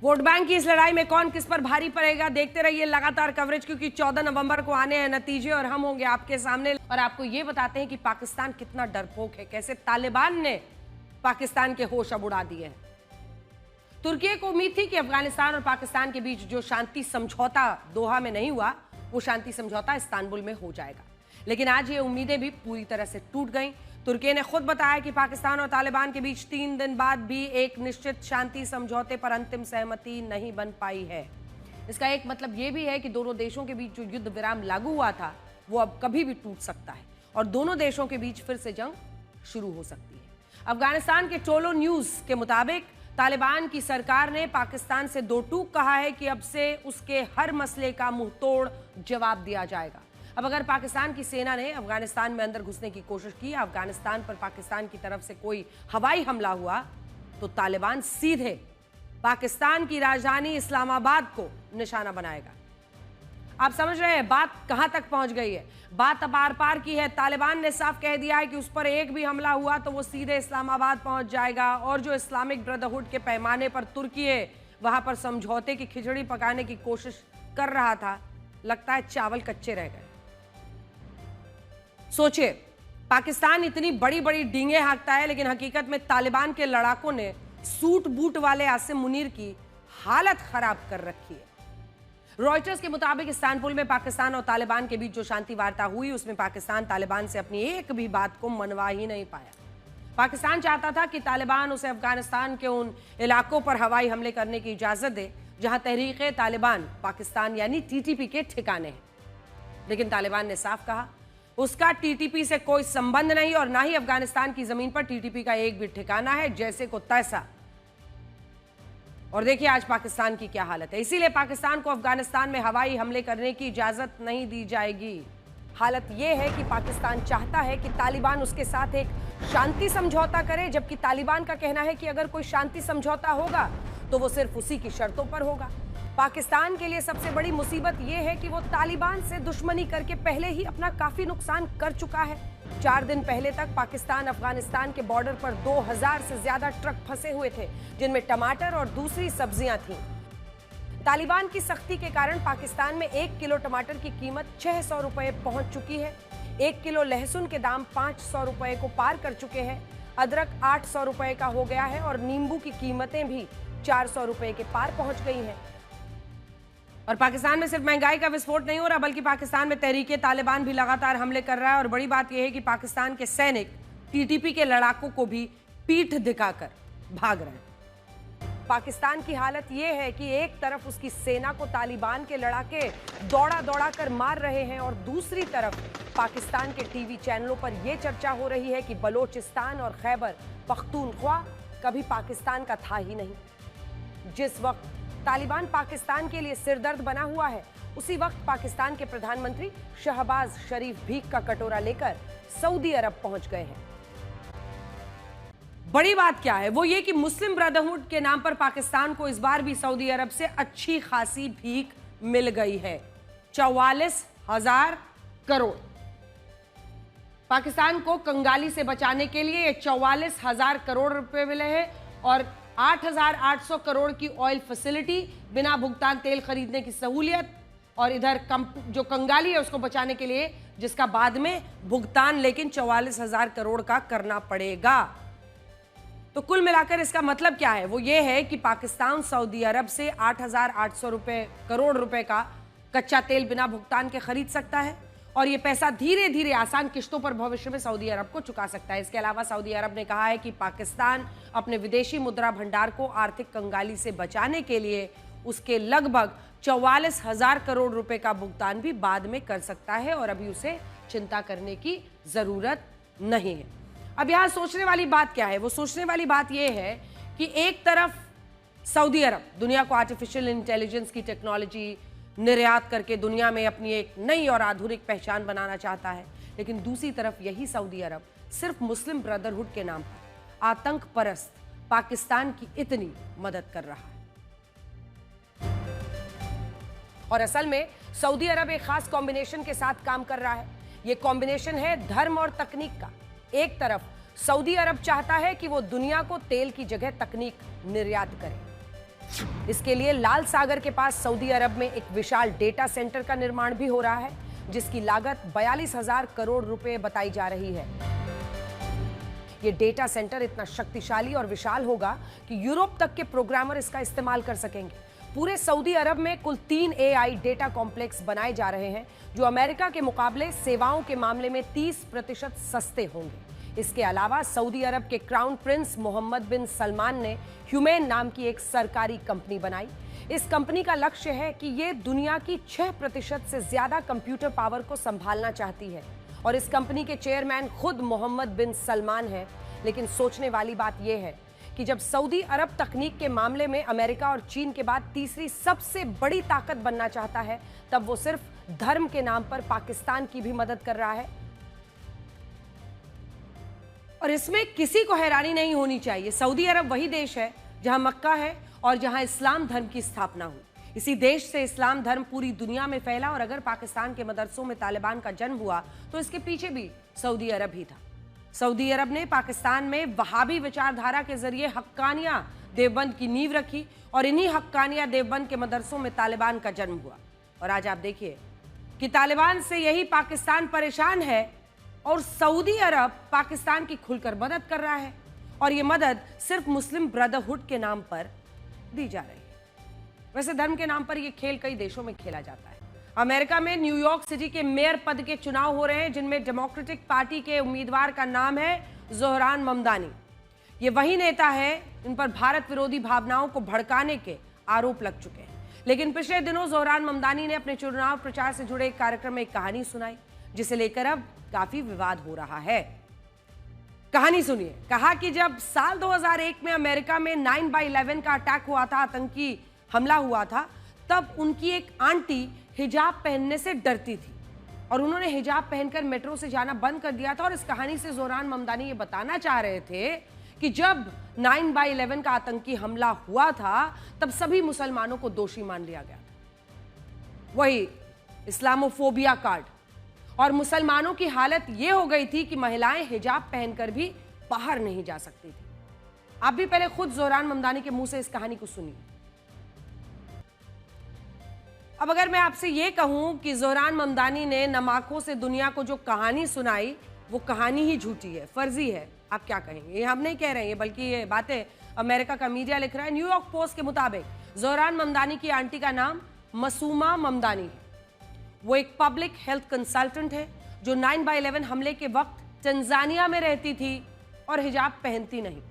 वोट बैंक की इस लड़ाई में कौन किस पर भारी पड़ेगा, देखते रहिए लगातार कवरेज, क्योंकि 14 नवंबर को आने हैं नतीजे और हम होंगे आपके सामने और आपको ये बताते हैं कि पाकिस्तान कितना डरपोक है, कैसे तालिबान ने पाकिस्तान के होश अब उड़ा दिए हैं। तुर्की को उम्मीद थी कि अफगानिस्तान और पाकिस्तान के बीच जो शांति समझौता दोहा में नहीं हुआ, वो शांति समझौता इस्तांबुल में हो जाएगा, लेकिन आज ये उम्मीदें भी पूरी तरह से टूट गईं। तुर्की ने खुद बताया कि पाकिस्तान और तालिबान के बीच 3 दिन बाद भी एक निश्चित शांति समझौते पर अंतिम सहमति नहीं बन पाई है। इसका एक मतलब यह भी है कि दोनों देशों के बीच जो युद्ध विराम लागू हुआ था वो अब कभी भी टूट सकता है और दोनों देशों के बीच फिर से जंग शुरू हो सकती है। अफगानिस्तान के टोलो न्यूज के मुताबिक तालिबान की सरकार ने पाकिस्तान से दो टूक कहा है कि अब से उसके हर मसले का मुंहतोड़ जवाब दिया जाएगा। अब अगर पाकिस्तान की सेना ने अफगानिस्तान में अंदर घुसने की कोशिश की, अफगानिस्तान पर पाकिस्तान की तरफ से कोई हवाई हमला हुआ, तो तालिबान सीधे पाकिस्तान की राजधानी इस्लामाबाद को निशाना बनाएगा। आप समझ रहे हैं बात कहां तक पहुंच गई है? बात अब आर पार की है। तालिबान ने साफ कह दिया है कि उस पर एक भी हमला हुआ तो वो सीधे इस्लामाबाद पहुंच जाएगा और जो इस्लामिक ब्रदरहुड के पैमाने पर तुर्की वहां पर समझौते की खिचड़ी पकाने की कोशिश कर रहा था, लगता है चावल कच्चे रह गए। सोचिए, पाकिस्तान इतनी बड़ी बड़ी डींगे हाँकता है, लेकिन हकीकत में तालिबान के लड़ाकों ने सूट बूट वाले आसिम मुनीर की हालत खराब कर रखी है। रॉयटर्स के मुताबिक इस्तांबुल में पाकिस्तान और तालिबान के बीच जो शांति वार्ता हुई, उसमें पाकिस्तान तालिबान से अपनी एक भी बात को मनवा ही नहीं पाया। पाकिस्तान चाहता था कि तालिबान उसे अफगानिस्तान के उन इलाकों पर हवाई हमले करने की इजाजत दे जहां तहरीक तालिबान पाकिस्तान यानी टीटीपी के ठिकाने हैं, लेकिन तालिबान ने साफ कहा उसका टीटीपी से कोई संबंध नहीं और ना ही अफगानिस्तान की जमीन पर टीटीपी का एक भी ठिकाना है, जैसे को तैसा। और देखिए आज पाकिस्तान की क्या हालत है। इसीलिए पाकिस्तान को अफगानिस्तान में हवाई हमले करने की इजाजत नहीं दी जाएगी। हालत यह है कि पाकिस्तान चाहता है कि तालिबान उसके साथ एक शांति समझौता करे, जबकि तालिबान का कहना है कि अगर कोई शांति समझौता होगा तो वो सिर्फ उसी की शर्तों पर होगा। पाकिस्तान के लिए सबसे बड़ी मुसीबत यह है कि वो तालिबान से दुश्मनी करके पहले ही अपना काफी नुकसान कर चुका है। 4 दिन पहले तक पाकिस्तान अफगानिस्तान के बॉर्डर पर 2000 से ज्यादा ट्रक फंसे हुए थे, जिनमें टमाटर और दूसरी सब्जियां थीं। तालिबान की सख्ती के कारण पाकिस्तान में 1 किलो टमाटर की कीमत 600 रुपए पहुंच चुकी है। 1 किलो लहसुन के दाम 500 रुपए को पार कर चुके हैं। अदरक 800 रुपए का हो गया है और नींबू की कीमतें भी 400 रुपए के पार पहुंच गई हैं। और पाकिस्तान में सिर्फ महंगाई का विस्फोट नहीं हो रहा, बल्कि पाकिस्तान में तहरीके तालिबान भी लगातार हमले कर रहा है। और बड़ी बात यह है कि पाकिस्तान के सैनिक टीटीपी के लड़ाकों को भी पीठ दिखाकर भाग रहे हैं। पाकिस्तान की हालत यह है कि एक तरफ उसकी सेना को तालिबान के लड़ाके दौड़ा दौड़ा कर मार रहे हैं और दूसरी तरफ पाकिस्तान के टीवी चैनलों पर यह चर्चा हो रही है कि बलोचिस्तान और खैबर पख्तूनख्वा कभी पाकिस्तान का था ही नहीं। जिस वक्त तालिबान पाकिस्तान के लिए सिरदर्द बना हुआ है, उसी वक्त पाकिस्तान के प्रधानमंत्री शहबाज शरीफ भीख का कटोरा लेकर सऊदी अरब पहुंच गए हैं। बड़ी बात क्या है? वो ये कि मुस्लिम ब्रदरहुड के नाम पर पाकिस्तान को इस बार भी सऊदी अरब से अच्छी खासी भीख मिल गई है, 44,000 करोड़। पाकिस्तान को कंगाली से बचाने के लिए ये 44,000 करोड़ रुपए मिले हैं और 8,800 करोड़ की ऑयल फैसिलिटी, बिना भुगतान तेल खरीदने की सहूलियत, और इधर जो कंगाली है उसको बचाने के लिए जिसका बाद में भुगतान लेकिन 44,000 करोड़ का करना पड़ेगा। तो कुल मिलाकर इसका मतलब क्या है? वो ये है कि पाकिस्तान सऊदी अरब से 8,800 करोड़ रुपए का कच्चा तेल बिना भुगतान के खरीद सकता है और ये पैसा धीरे धीरे आसान किश्तों पर भविष्य में सऊदी अरब को चुका सकता है। इसके अलावा सऊदी अरब ने कहा है कि पाकिस्तान अपने विदेशी मुद्रा भंडार को आर्थिक कंगाली से बचाने के लिए उसके लगभग 44,000 करोड़ रुपए का भुगतान भी बाद में कर सकता है और अभी उसे चिंता करने की जरूरत नहीं है। अब यहां सोचने वाली बात क्या है? वो सोचने वाली बात यह है कि एक तरफ सऊदी अरब दुनिया को आर्टिफिशियल इंटेलिजेंस की टेक्नोलॉजी निर्यात करके दुनिया में अपनी एक नई और आधुनिक पहचान बनाना चाहता है, लेकिन दूसरी तरफ यही सऊदी अरब सिर्फ मुस्लिम ब्रदरहुड के नाम पर आतंक परस्त पाकिस्तान की इतनी मदद कर रहा है। और असल में सऊदी अरब एक खास कॉम्बिनेशन के साथ काम कर रहा है। यह कॉम्बिनेशन है धर्म और तकनीक का। एक तरफ सऊदी अरब चाहता है कि वो दुनिया को तेल की जगह तकनीक निर्यात करे। इसके लिए लाल सागर के पास सऊदी अरब में एक विशाल डेटा सेंटर का निर्माण भी हो रहा है, जिसकी लागत 42,000 करोड़ रुपए बताई जा रही है। यह डेटा सेंटर इतना शक्तिशाली और विशाल होगा कि यूरोप तक के प्रोग्रामर इसका इस्तेमाल कर सकेंगे। पूरे सऊदी अरब में कुल 3 AI डेटा कॉम्प्लेक्स बनाए जा रहे हैं, जो अमेरिका के मुकाबले सेवाओं के मामले में 30% सस्ते होंगे। इसके अलावा सऊदी अरब के क्राउन प्रिंस मोहम्मद बिन सलमान ने ह्यूमेन नाम की एक सरकारी कंपनी बनाई। इस कंपनी का लक्ष्य है कि ये दुनिया की 6% से ज्यादा कंप्यूटर पावर को संभालना चाहती है और इस कंपनी के चेयरमैन खुद मोहम्मद बिन सलमान है। लेकिन सोचने वाली बात यह है कि जब सऊदी अरब तकनीक के मामले में अमेरिका और चीन के बाद तीसरी सबसे बड़ी ताकत बनना चाहता है, तब वो सिर्फ धर्म के नाम पर पाकिस्तान की भी मदद कर रहा है। और इसमें किसी को हैरानी नहीं होनी चाहिए। सऊदी अरब वही देश है जहां मक्का है और जहां इस्लाम धर्म की स्थापना हुई। इसी देश से इस्लाम धर्म पूरी दुनिया में फैला और अगर पाकिस्तान के मदरसों में तालिबान का जन्म हुआ तो इसके पीछे भी सऊदी अरब ही था। सऊदी अरब ने पाकिस्तान में वहाबी विचारधारा के जरिए हक्कानिया देवबंद की नींव रखी और इन्हीं हक्कानिया देवबंद के मदरसों में तालिबान का जन्म हुआ। और आज आप देखिए कि तालिबान से यही पाकिस्तान परेशान है और सऊदी अरब पाकिस्तान की खुलकर मदद कर रहा है और ये मदद सिर्फ मुस्लिम ब्रदरहुड के नाम पर दी जा रही है। वैसे धर्म के नाम पर यह खेल कई देशों में खेला जाता है। अमेरिका में न्यूयॉर्क सिटी के मेयर पद के चुनाव हो रहे हैं, जिनमें डेमोक्रेटिक पार्टी के उम्मीदवार का नाम है जोहरान ममदानी। ये वही नेता है जिन पर भारत विरोधी भावनाओं को भड़काने के आरोप लग चुके हैं। लेकिन पिछले दिनों जोहरान ममदानी ने अपने चुनाव प्रचार से जुड़े एक कार्यक्रम में एक कहानी सुनाई, जिसे लेकर अब काफी विवाद हो रहा है। कहानी सुनिए। कहा कि जब साल 2001 में अमेरिका में 9/11 का अटैक हुआ था, आतंकी हमला हुआ था, तब उनकी एक आंटी हिजाब पहनने से डरती थी और उन्होंने हिजाब पहनकर मेट्रो से जाना बंद कर दिया था। और इस कहानी से जोहरान ममदानी ये बताना चाह रहे थे कि जब 9/11 का आतंकी हमला हुआ था तब सभी मुसलमानों को दोषी मान लिया गया था। वही इस्लामोफोबिया कार्ड, और मुसलमानों की हालत यह हो गई थी कि महिलाएं हिजाब पहनकर भी बाहर नहीं जा सकती थी। आप भी पहले खुद जोहरान ममदानी के मुंह से इस कहानी को सुनिए। अब अगर मैं आपसे यह कहूं कि जोहरान ममदानी ने नमाकों से दुनिया को जो कहानी सुनाई वो कहानी ही झूठी है, फर्जी है, आप क्या कहेंगे? ये हम नहीं कह रहे हैं, बल्कि ये बातें अमेरिका का मीडिया लिख रहा है। न्यूयॉर्क पोस्ट के मुताबिक जोहरान ममदानी की आंटी का नाम मसूमा ममदानी है। वो एक पब्लिक हेल्थ कंसल्टेंट है जो 9/11 हमले के वक्त तंजानिया में रहती थी और हिजाब पहनती नहीं।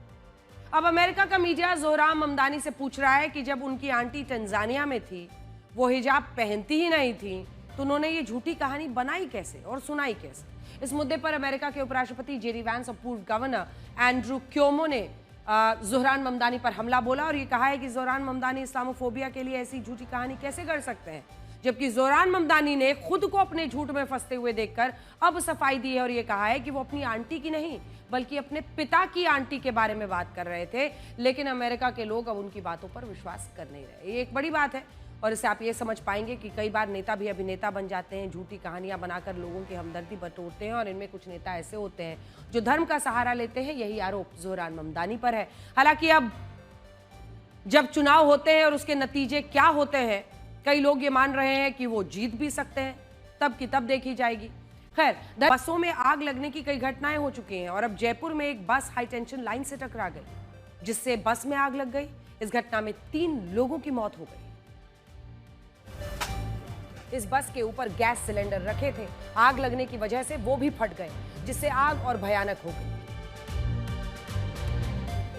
अब अमेरिका का मीडिया जोहरान ममदानी से पूछ रहा है कि जब उनकी आंटी तंजानिया में थी, वो हिजाब पहनती ही नहीं थी, तो उन्होंने ये झूठी कहानी बनाई कैसे और सुनाई कैसे? इस मुद्दे पर अमेरिका के उपराष्ट्रपति जेडी वैंस और पूर्व गवर्नर एंड्रू क्योमो ने जोहरान ममदानी पर हमला बोला और ये कहा है कि जोहरान ममदानी इस्लामोफोबिया के लिए ऐसी झूठी कहानी कैसे कर सकते हैं, जबकि जोहरान ममदानी ने खुद को अपने झूठ में फंसते हुए देखकर अब सफाई दी है और ये कहा है कि वो अपनी आंटी की नहीं बल्कि अपने पिता की आंटी के बारे में बात कर रहे थे। लेकिन अमेरिका के लोग अब उनकी बातों पर विश्वास कर नहीं रहे। ये एक बड़ी बात है। और इससे आप ये समझ पाएंगे कि कई बार नेता भी अभिनेता बन जाते हैं, झूठी कहानियां बनाकर लोगों की हमदर्दी बटोरते हैं और इनमें कुछ नेता ऐसे होते हैं जो धर्म का सहारा लेते हैं। यही आरोप जोहरान ममदानी पर है। हालांकि अब जब चुनाव होते हैं और उसके नतीजे क्या होते हैं, कई लोग ये मान रहे हैं कि वो जीत भी सकते हैं, तब की तब देखी जाएगी। खैर, बसों में आग लगने की कई घटनाएं हो चुकी हैं और अब जयपुर में एक बस हाई टेंशन लाइन से टकरा गई, जिससे बस में आग लग गई। इस घटना में 3 लोगों की मौत हो गई। इस बस के ऊपर गैस सिलेंडर रखे थे, आग लगने की वजह से वो भी फट गए, जिससे आग और भयानक हो गई।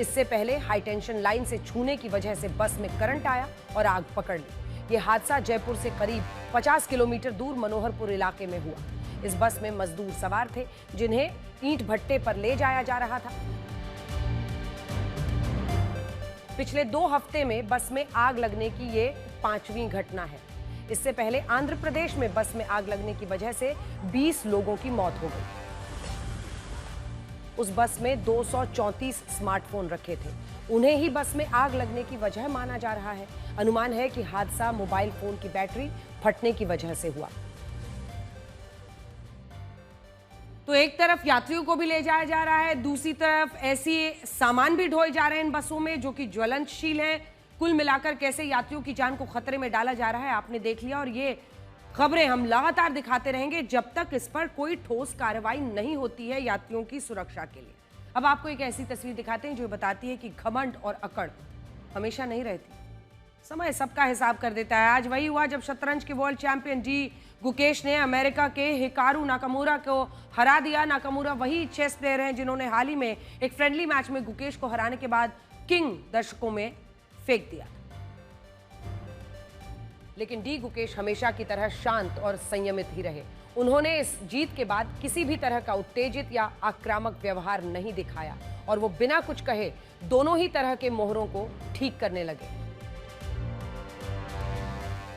इससे पहले हाई टेंशन लाइन से छूने की वजह से बस में करंट आया और आग पकड़ ली। ये हादसा जयपुर से करीब 50 किलोमीटर दूर मनोहरपुर इलाके में हुआ। इस बस में मजदूर सवार थे, जिन्हें ईंट भट्टे पर ले जाया जा रहा था। पिछले 2 हफ्ते में बस में आग लगने की ये 5वीं घटना है। इससे पहले आंध्र प्रदेश में बस में आग लगने की वजह से 20 लोगों की मौत हो गई। उस बस में 234 स्मार्टफोन रखे थे, उन्हें ही बस में आग लगने की वजह माना जा रहा है। अनुमान है कि हादसा मोबाइल फोन की बैटरी फटने की वजह से हुआ। तो एक तरफ यात्रियों को भी ले जाया जा रहा है, दूसरी तरफ ऐसी सामान भी ढोए जा रहे हैं इन बसों में जो कि ज्वलनशील है। कुल मिलाकर कैसे यात्रियों की जान को खतरे में डाला जा रहा है आपने देख लिया, और ये खबरें हम लगातार दिखाते रहेंगे जब तक इस पर कोई ठोस कार्रवाई नहीं होती है यात्रियों की सुरक्षा के लिए। अब आपको एक ऐसी तस्वीर दिखाते हैं जो बताती है कि घमंड और अकड़ हमेशा नहीं रहती, समय सबका हिसाब कर देता है। आज वही हुआ जब शतरंज के वर्ल्ड चैंपियन डी गुकेश ने अमेरिका के हिकारू नाकामुरा को हरा दिया। नाकामुरा वही चेस प्लेयर हैं जिन्होंने हाल ही में एक फ्रेंडली मैच में गुकेश को हराने के बाद किंग दर्शकों में फेंक दिया। लेकिन डी गुकेश हमेशा की तरह शांत और संयमित ही रहे। उन्होंने इस जीत के बाद किसी भी तरह का उत्तेजित या आक्रामक व्यवहार नहीं दिखाया और वो बिना कुछ कहे दोनों ही तरह के मोहरों को ठीक करने लगे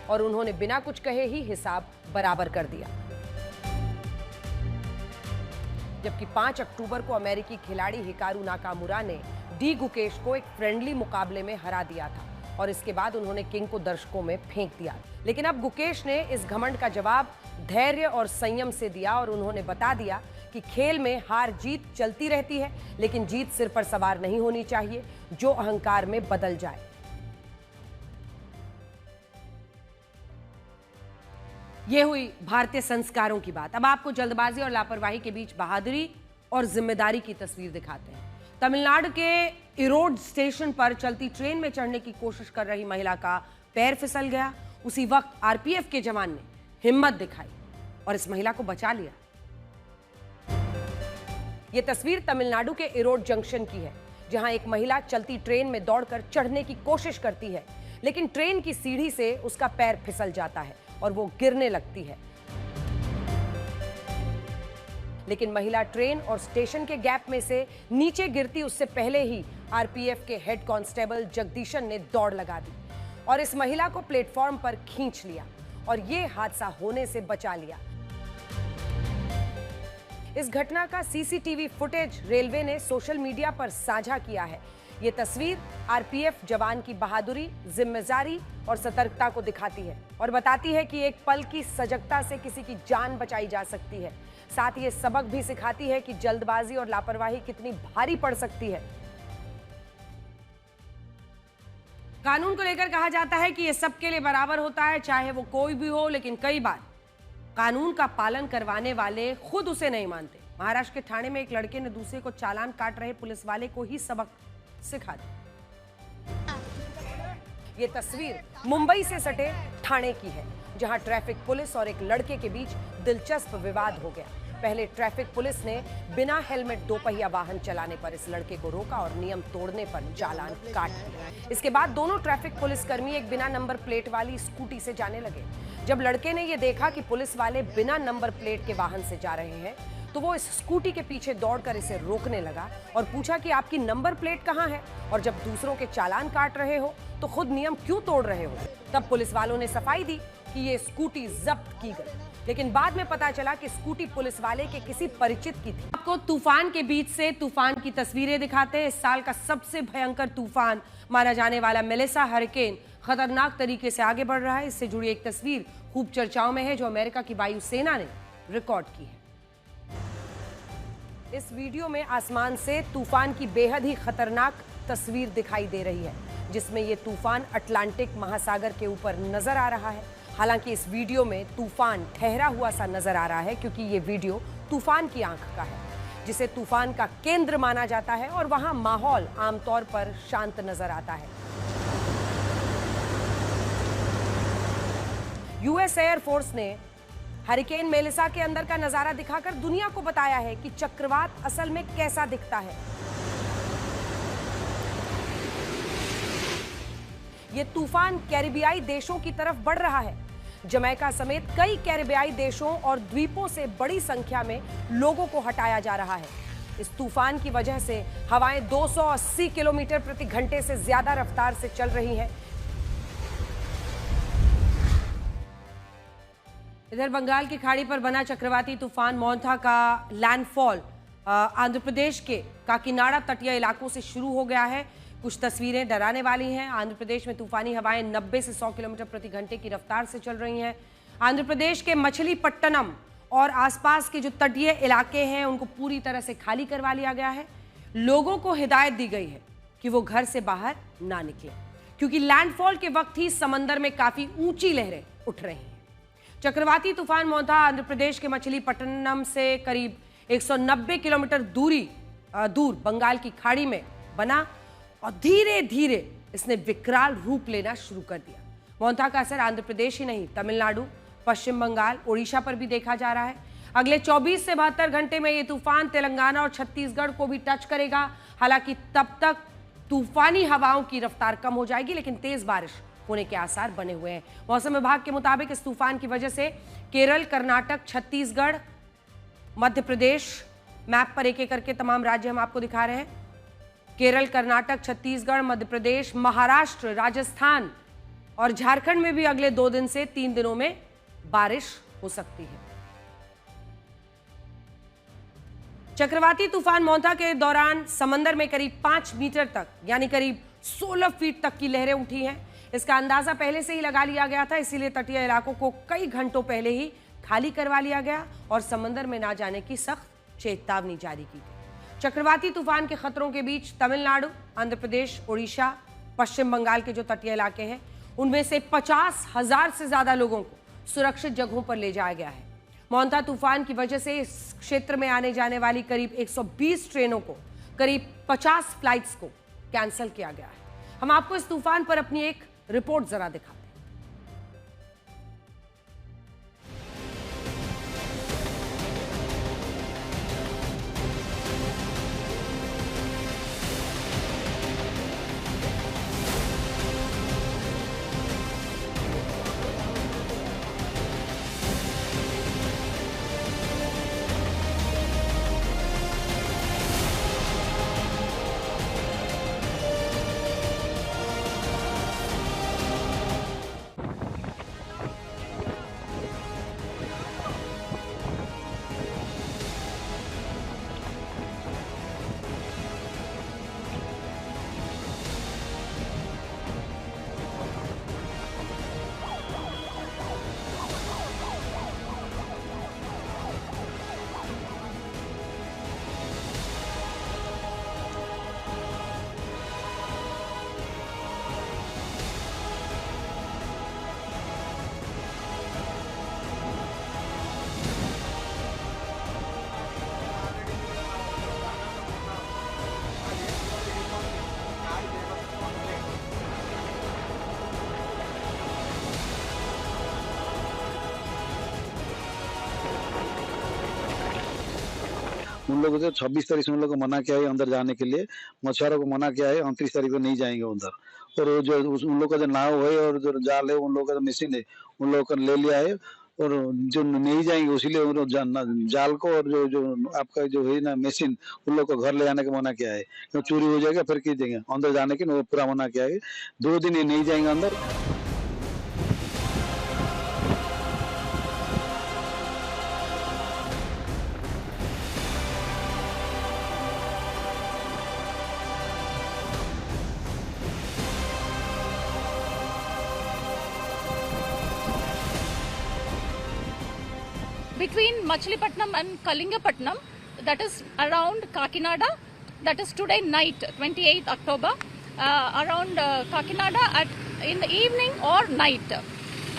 और उन्होंने बिना कुछ कहे ही हिसाब बराबर कर दिया। जबकि 5 अक्टूबर को अमेरिकी खिलाड़ी हिकारू नाकामुरा ने डी गुकेश को एक फ्रेंडली मुकाबले में हरा दिया था और इसके बाद उन्होंने किंग को दर्शकों में फेंक दिया। लेकिन अब गुकेश ने इस घमंड का जवाब धैर्य और संयम से दिया और उन्होंने बता दिया कि खेल में हार जीत चलती रहती है, लेकिन जीत सिर पर सवार नहीं होनी चाहिए जो अहंकार में बदल जाए। ये हुई भारतीय संस्कारों की बात। अब आपको जल्दबाजी और लापरवाही के बीच बहादुरी और जिम्मेदारी की तस्वीर दिखाते हैं। तमिलनाडु के इरोड स्टेशन पर चलती ट्रेन में चढ़ने की कोशिश कर रही महिला का पैर फिसल गया। उसी वक्त आरपीएफ के जवान ने हिम्मत दिखाई और इस महिला को बचा लिया। यह तस्वीर तमिलनाडु के इरोड जंक्शन की है, जहां एक महिला चलती ट्रेन में दौड़कर चढ़ने की कोशिश करती है, लेकिन ट्रेन की सीढ़ी से उसका पैर फिसल जाता है और वो गिरने लगती है। लेकिन महिला ट्रेन और स्टेशन के गैप में से नीचे गिरती उससे पहले ही आरपीएफ के हेड कांस्टेबल जगदीशन ने दौड़ लगा दी और इस महिला को प्लेटफॉर्म पर खींच लिया और ये हादसा होने से बचा लिया। इस घटना का सीसीटीवी फुटेज रेलवे ने सोशल मीडिया पर साझा किया है। ये तस्वीर आरपीएफ जवान की बहादुरी, जिम्मेदारी और सतर्कता को दिखाती है और बताती है कि एक पल की सजगता से किसी की जान बचाई जा सकती है। साथ ही ये सबक भी सिखाती है कि जल्दबाजी और लापरवाही कितनी भारी पड़ सकती है। कानून को लेकर कहा जाता है कि ये सबके लिए बराबर होता है, चाहे वो कोई भी हो, लेकिन कई बार कानून का पालन करवाने वाले खुद उसे नहीं मानते। महाराष्ट्र के ठाणे में एक लड़के ने दूसरे को चालान काट रहे पुलिस वाले को ही सबक सिखा दी। ये तस्वीर मुंबई से सटे ठाणे की है, जहां ट्रैफिक पुलिस और एक लड़के के बीच दिलचस्प विवाद हो गया। पहले ट्रैफिक पुलिस ने बिना हेलमेट 2 पहिया वाहन चलाने पर इस लड़के को रोका और नियम तोड़ने पर चालान काट दिया। इसके बाद दोनों ट्रैफिक पुलिसकर्मी एक बिना नंबर प्लेट वाली स्कूटी से जाने लगे। जब लड़के ने यह देखा कि पुलिस वाले बिना नंबर प्लेट के वाहन से जा रहे हैं, तो वो इस स्कूटी के पीछे दौड़कर इसे रोकने लगा और पूछा कि आपकी नंबर प्लेट कहाँ है, और जब दूसरों के चालान काट रहे हो तो खुद नियम क्यों तोड़ रहे हो। तब पुलिस वालों ने सफाई दी कि ये स्कूटी जब्त की गई, लेकिन बाद में पता चला कि स्कूटी पुलिस वाले के किसी परिचित की थी। आपको तूफान के बीच से तूफान की तस्वीरें दिखाते हैं। इस साल का सबसे भयंकर तूफान माना जाने वाला मेलिसा हरिकेन खतरनाक तरीके से आगे बढ़ रहा है। इससे जुड़ी एक तस्वीर खूब चर्चाओं में है जो अमेरिका की वायुसेना ने रिकॉर्ड की है। इस वीडियो में आसमान से तूफान की बेहद ही खतरनाक तस्वीर दिखाई दे रही है, जिसमें ये तूफान अटलांटिक महासागर के ऊपर नजर आ रहा है। हालांकि इस वीडियो में तूफान ठहरा हुआ सा नजर आ रहा है, क्योंकि ये वीडियो तूफान की आंख का है, जिसे तूफान का केंद्र माना जाता है, और वहां माहौल आमतौर पर शांत नजर आता है। यूएस एयरफोर्स ने हरिकेन मेलिसा के अंदर का नजारा दिखाकर दुनिया को बताया है कि चक्रवात असल में कैसा दिखता है। यह तूफान कैरिबियाई देशों की तरफ बढ़ रहा है। जमैका समेत कई कैरिबियाई देशों और द्वीपों से बड़ी संख्या में लोगों को हटाया जा रहा है। इस तूफान की वजह से हवाएं 280 किलोमीटर प्रति घंटे से ज्यादा रफ्तार से चल रही हैं। इधर बंगाल की खाड़ी पर बना चक्रवाती तूफान मोंथा का लैंडफॉल आंध्र प्रदेश के काकीनाडा तटीय इलाकों से शुरू हो गया है। कुछ तस्वीरें डराने वाली हैं। आंध्र प्रदेश में तूफानी हवाएं 90 से 100 किलोमीटर प्रति घंटे की रफ्तार से चल रही हैं। आंध्र प्रदेश के मछलीपट्टनम और आसपास के जो तटीय इलाके हैं उनको पूरी तरह से खाली करवा लिया गया है। लोगों को हिदायत दी गई है कि वो घर से बाहर ना निकले, क्योंकि लैंडफॉल के वक्त ही समंदर में काफी ऊंची लहरें उठ रही हैं। चक्रवाती तूफान मोंथा आंध्र प्रदेश के मछलीपट्टनम से करीब 190 किलोमीटर दूर बंगाल की खाड़ी में बना और धीरे धीरे इसने विकराल रूप लेना शुरू कर दिया। मोंथा का असर आंध्र प्रदेश ही नहीं, तमिलनाडु, पश्चिम बंगाल, ओडिशा पर भी देखा जा रहा है। अगले 24 से 72 घंटे में ये तूफान तेलंगाना और छत्तीसगढ़ को भी टच करेगा। हालांकि तब तक तूफानी हवाओं की रफ्तार कम हो जाएगी, लेकिन तेज बारिश होने के आसार बने हुए हैं। मौसम विभाग के मुताबिक इस तूफान की वजह से केरल, कर्नाटक, छत्तीसगढ़, मध्य प्रदेश, मैप पर एक एक करके तमाम राज्य हम आपको दिखा रहे हैं। केरल, कर्नाटक, छत्तीसगढ़, मध्य प्रदेश, महाराष्ट्र, राजस्थान और झारखंड में भी अगले 2 दिन से 3 दिनों में बारिश हो सकती है। चक्रवाती तूफान मोंथा के दौरान समंदर में करीब 5 मीटर तक यानी करीब 16 फीट तक की लहरें उठी हैं। इसका अंदाजा पहले से ही लगा लिया गया था, इसीलिए तटीय इलाकों को कई घंटों पहले ही खाली करवा लिया गया और समंदर में ना जाने की सख्त चेतावनी जारी की गई। चक्रवाती तूफान के खतरों के बीच तमिलनाडु, आंध्र प्रदेश, ओडिशा, पश्चिम बंगाल के जो तटीय इलाके हैं उनमें से 50,000 से ज्यादा लोगों को सुरक्षित जगहों पर ले जाया गया है। मोंथा तूफान की वजह से इस क्षेत्र में आने जाने वाली करीब 120 ट्रेनों को, करीब 50 फ्लाइट्स को कैंसिल किया गया है। हम आपको इस तूफान पर अपनी एक रिपोर्ट जरा दिखाते हैं। उन लोगों से 26 तारीख से उन लोगों को मना किया है अंदर जाने के लिए, मछुआरों को मना किया है 29 तारीख को नहीं जाएंगे उधर। और वो जो उन लोगों का जो नाव है और जो जाल है उन लोगों का जो मशीन है उन लोगों का ले लिया है और जो नहीं जाएंगे उसीलिए जाल को और जो आपका जो है ना मशीन उन लोग को घर ले जाने का मना किया है, तो चोरी हो जाएगा फिर की देंगे अंदर जाने के पूरा मना किया है। 2 दिन ये नहीं जाएंगे अंदर। between Machilipatnam and Kalingapatnam, that is around Kakinada, that is today night, 28th October, around Kakinada in the evening or night.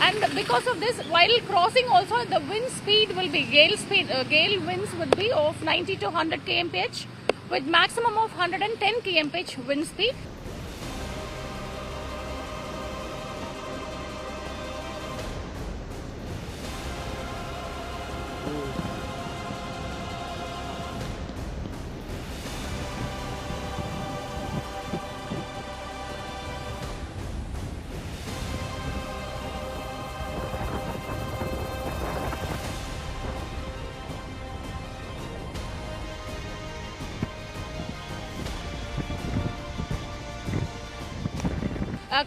And because of this, while crossing also, the wind speed will be gale winds would be of 90 to 100 kmph with maximum of 110 kmph wind speed.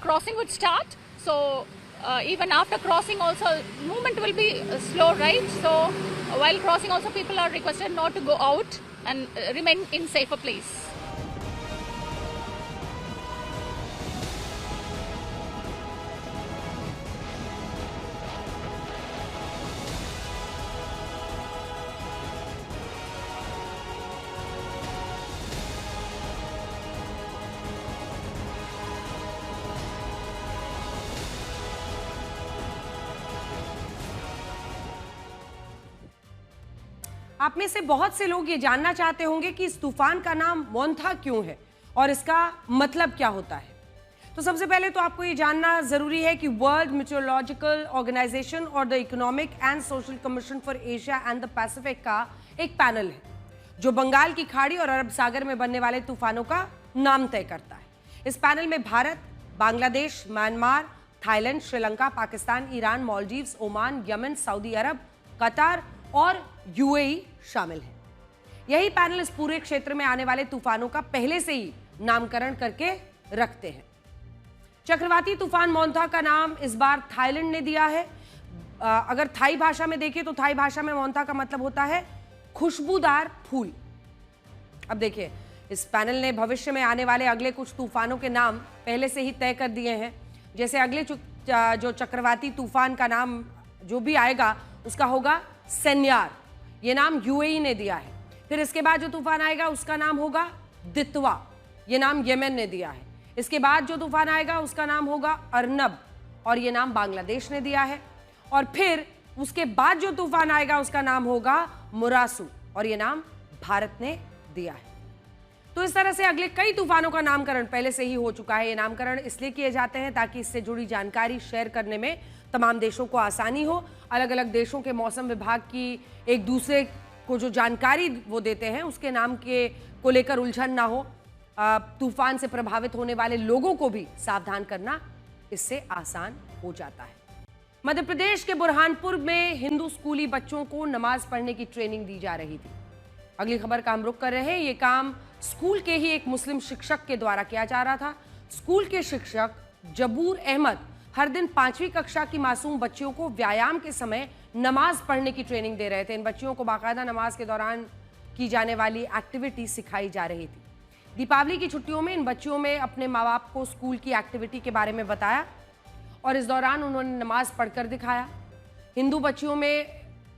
Crossing would start, so even after crossing also movement will be slow, right? So while crossing also people are requested not to go out and remain in safer place. आप में से बहुत से लोग ये जानना चाहते होंगे कि इस तूफान का नाम मोंथा क्यों है और इसका मतलब क्या होता है। तो सबसे पहले तो आपको ये जानना जरूरी है कि वर्ल्ड मेट्रोलॉजिकल ऑर्गेनाइजेशन और the economic and social commission for Asia and the Pacific का एक पैनल है जो बंगाल की खाड़ी और अरब सागर में बनने वाले तूफानों का नाम तय करता है। इस पैनल में Bharat, Bangladesh, Myanmar, Thailand, Sri Lanka, Pakistan, Iran, Maldives, Oman, Yemen, Saudi Arabia, Qatar और यूएई शामिल है। यही पैनल इस पूरे क्षेत्र में आने वाले तूफानों का पहले से ही नामकरण करके रखते हैं। चक्रवाती तूफान मोंथा का नाम इस बार थाईलैंड ने दिया है। अगर थाई भाषा में देखें तो थाई भाषा में मोंथा का मतलब होता है खुशबूदार फूल। अब देखिए, इस पैनल ने भविष्य में आने वाले अगले कुछ तूफानों के नाम पहले से ही तय कर दिए हैं। जैसे अगले जो चक्रवाती तूफान का नाम जो भी आएगा उसका होगा सेन्यार, ये नाम यूएई ने दिया है। फिर इसके बाद जो तूफान आएगा उसका नाम होगा दितवा, ये नाम येमेन ने दिया है। इसके बाद जो तूफान आएगा उसका नाम होगा अर्नब और ये नाम बांग्लादेश ने दिया है। और फिर उसके बाद जो तूफान आएगा उसका नाम होगा मुरासू और ये नाम भारत ने दिया है। तो इस तरह से अगले कई तूफानों का नामकरण पहले से ही हो चुका है। ये नामकरण इसलिए किए जाते हैं ताकि इससे जुड़ी जानकारी शेयर करने में तमाम देशों को आसानी हो। अलग अलग देशों के मौसम विभाग की एक दूसरे को जो जानकारी वो देते हैं उसके नाम को लेकर उलझन ना हो। तूफान से प्रभावित होने वाले लोगों को भी सावधान करना इससे आसान हो जाता है। मध्य प्रदेश के बुरहानपुर में हिंदू स्कूली बच्चों को नमाज पढ़ने की ट्रेनिंग दी जा रही थी। अगली खबर का हम रुख कर रहे हैं। ये काम स्कूल के ही एक मुस्लिम शिक्षक के द्वारा किया जा रहा था। स्कूल के शिक्षक जबूर अहमद हर दिन 5वीं कक्षा की मासूम बच्चियों को व्यायाम के समय नमाज पढ़ने की ट्रेनिंग दे रहे थे। इन बच्चियों को बाकायदा नमाज के दौरान की जाने वाली एक्टिविटी सिखाई जा रही थी। दीपावली की छुट्टियों में इन बच्चियों में अपने माँ बाप को स्कूल की एक्टिविटी के बारे में बताया और इस दौरान उन्होंने नमाज पढ़कर दिखाया। हिंदू बच्चियों में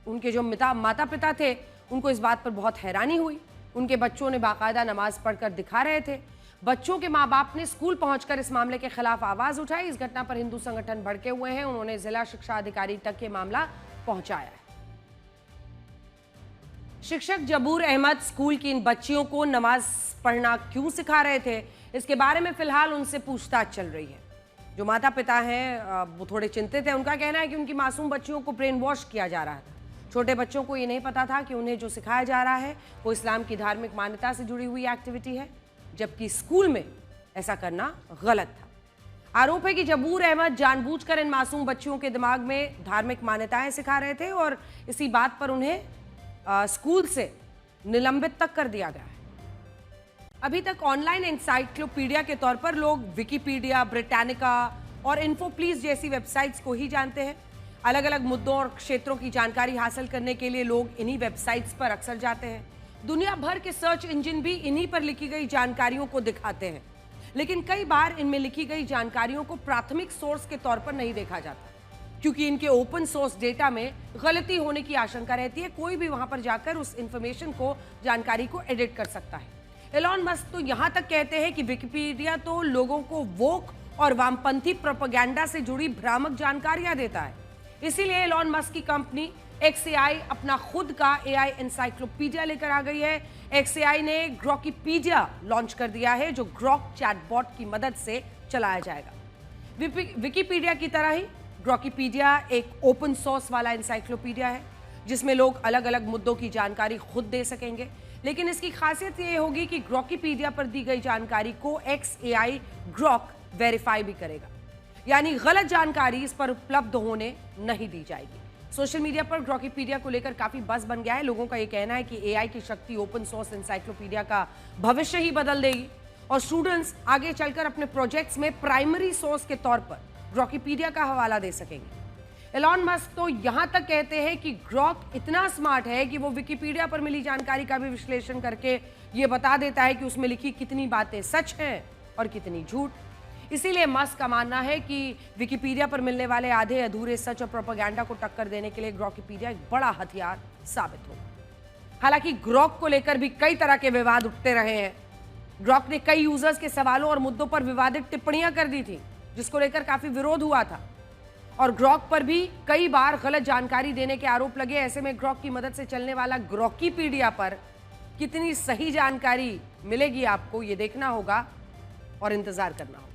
उनके जो माता पिता थे उनको इस बात पर बहुत हैरानी हुई। उनके बच्चों ने बाकायदा नमाज पढ़कर दिखा रहे थे। बच्चों के माँ बाप ने स्कूल पहुंचकर इस मामले के खिलाफ आवाज उठाई। इस घटना पर हिंदू संगठन भड़के हुए हैं। उन्होंने जिला शिक्षा अधिकारी तक ये मामला पहुंचाया है। शिक्षक जबूर अहमद स्कूल की इन बच्चियों को नमाज पढ़ना क्यों सिखा रहे थे, इसके बारे में फिलहाल उनसे पूछताछ चल रही है। जो माता पिता हैं वो थोड़े चिंतित हैं। उनका कहना है कि उनकी मासूम बच्चियों को ब्रेन वॉश किया जा रहा था। छोटे बच्चों को ये नहीं पता था कि उन्हें जो सिखाया जा रहा है वो इस्लाम की धार्मिक मान्यता से जुड़ी हुई एक्टिविटी है, जबकि स्कूल में ऐसा करना गलत था। आरोप है कि जबूर अहमद जानबूझकर इन मासूम बच्चियों के दिमाग में धार्मिक मान्यताएं सिखा रहे थे और इसी बात पर उन्हें स्कूल से निलंबित तक कर दिया गया है। अभी तक ऑनलाइन एनसाइक्लोपीडिया के तौर पर लोग विकिपीडिया, ब्रिटानिका और इन्फोप्लीज जैसी वेबसाइट्स को ही जानते हैं। अलग अलग मुद्दों और क्षेत्रों की जानकारी हासिल करने के लिए लोग इन्हीं वेबसाइट्स पर अक्सर जाते हैं। दुनिया भर के सर्च इंजन भी इन्हीं पर लिखी गई जानकारियों को दिखाते हैं, लेकिन कई बार इनमें लिखी गई जानकारियों को प्राथमिक सोर्स के तौर पर नहीं देखा जाता। क्योंकि इनके ओपन सोर्स डेटा में गलती होने की आशंका रहती है। कोई भी वहां पर जाकर उस इंफॉर्मेशन को, जानकारी को एडिट कर सकता है। एलॉन मस्क तो यहां तक कहते हैं कि विकिपीडिया तो लोगों को वोक और वामपंथी प्रोपेगेंडा से जुड़ी भ्रामक जानकारियां देता है। इसीलिए एलॉन मस्क की कंपनी XAI अपना खुद का AI एनसाइक्लोपीडिया लेकर आ गई है। XAI ने ग्रॉकीपीडिया लॉन्च कर दिया है, जो ग्रॉक चैटबॉट की मदद से चलाया जाएगा। विकिपीडिया की तरह ही ग्रॉकीपीडिया एक ओपन सोर्स वाला एनसाइक्लोपीडिया है, जिसमें लोग अलग अलग मुद्दों की जानकारी खुद दे सकेंगे। लेकिन इसकी खासियत ये होगी कि ग्रॉकीपीडिया पर दी गई जानकारी को XAI ग्रॉक वेरीफाई भी करेगा, यानी गलत जानकारी इस पर उपलब्ध होने नहीं दी जाएगी। सोशल मीडिया पर ग्रॉकीपीडिया को लेकर काफी बज़ बन गया है। लोगों का यह कहना है कि AI की शक्ति ओपन सोर्स एनसाइक्लोपीडिया का भविष्य ही बदल देगी और स्टूडेंट्स आगे चलकर अपने प्रोजेक्ट्स में प्राइमरी सोर्स के तौर पर ग्रॉकीपीडिया का हवाला दे सकेंगे। एलॉन मस्क तो यहां तक कहते हैं कि ग्रॉक इतना स्मार्ट है कि वो विकिपीडिया पर मिली जानकारी का भी विश्लेषण करके ये बता देता है कि उसमें लिखी कितनी बातें सच हैं और कितनी झूठ। इसीलिए मस्क का मानना है कि विकिपीडिया पर मिलने वाले आधे अधूरे सच और प्रोपेगेंडा को टक्कर देने के लिए ग्रॉकीपीडिया एक बड़ा हथियार साबित होगा। हालांकि ग्रॉक को लेकर भी कई तरह के विवाद उठते रहे हैं। ग्रॉक ने कई यूजर्स के सवालों और मुद्दों पर विवादित टिप्पणियां कर दी थी, जिसको लेकर काफी विरोध हुआ था और ग्रॉक पर भी कई बार गलत जानकारी देने के आरोप लगे। ऐसे में ग्रॉक की मदद से चलने वाला ग्रॉकीपीडिया पर कितनी सही जानकारी मिलेगी आपको, ये देखना होगा और इंतजार करना होगा।